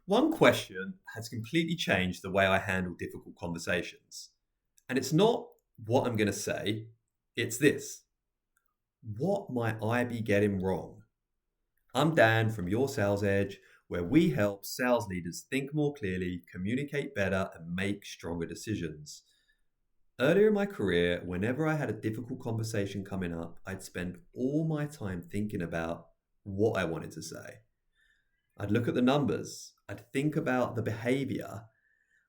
One question has completely changed the way I handle difficult conversations. And it's not what I'm going to say, it's this: what might I be getting wrong? I'm Dan from Your Sales Edge, where we help sales leaders think more clearly, communicate better, and make stronger decisions. Earlier in my career, whenever I had a difficult conversation coming up, I'd spend all my time thinking about what I wanted to say. I'd look at the numbers, I'd think about the behavior,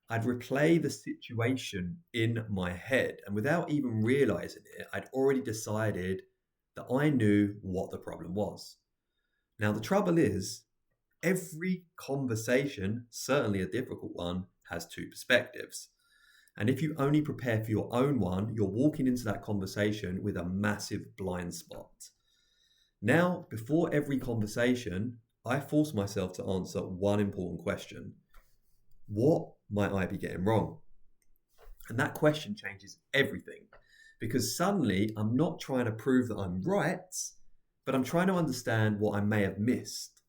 I'd replay the situation in my head. And without even realizing it, I'd already decided that I knew what the problem was. Now, the trouble is, every conversation, certainly a difficult one, has two perspectives. And if you only prepare for your own one, you're walking into that conversation with a massive blind spot. Now, before every conversation, I force myself to answer one important question: what might I be getting wrong? And that question changes everything because suddenly I'm not trying to prove that I'm right, but I'm trying to understand what I may have missed.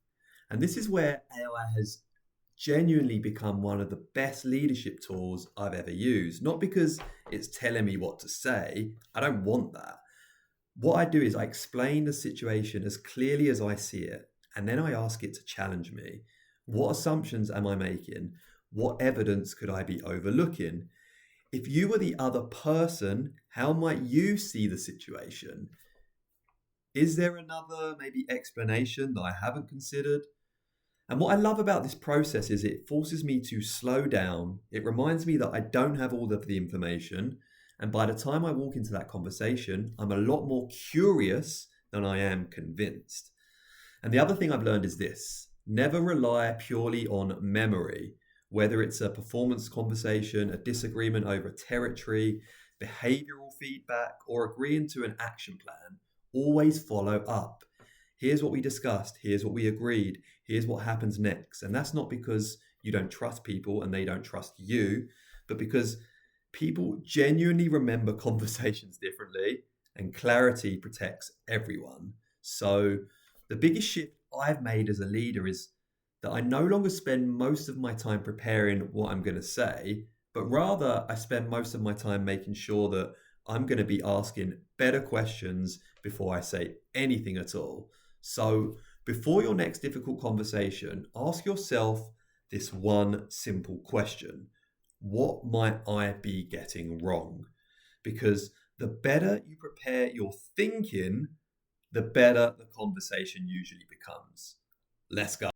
And this is where AI has genuinely become one of the best leadership tools I've ever used. Not because it's telling me what to say, I don't want that. What I do is I explain the situation as clearly as I see it, and then I ask it to challenge me. What assumptions am I making? What evidence could I be overlooking? If you were the other person, how might you see the situation? Is there another maybe explanation that I haven't considered? And what I love about this process is it forces me to slow down. It reminds me that I don't have all of the information. And by the time I walk into that conversation, I'm a lot more curious than I am convinced. And the other thing I've learned is this: never rely purely on memory, whether it's a performance conversation, a disagreement over territory, behavioral feedback, or agreeing to an action plan. Always follow up. Here's what we discussed. Here's what we agreed. Here's what happens next. And that's not because you don't trust people and they don't trust you, but because people genuinely remember conversations differently, and clarity protects everyone. So, the biggest shift I've made as a leader is that I no longer spend most of my time preparing what I'm going to say, but rather I spend most of my time making sure that I'm going to be asking better questions before I say anything at all. So, before your next difficult conversation, ask yourself this one simple question: what might I be getting wrong? Because the better you prepare your thinking, the better the conversation usually becomes. Let's go.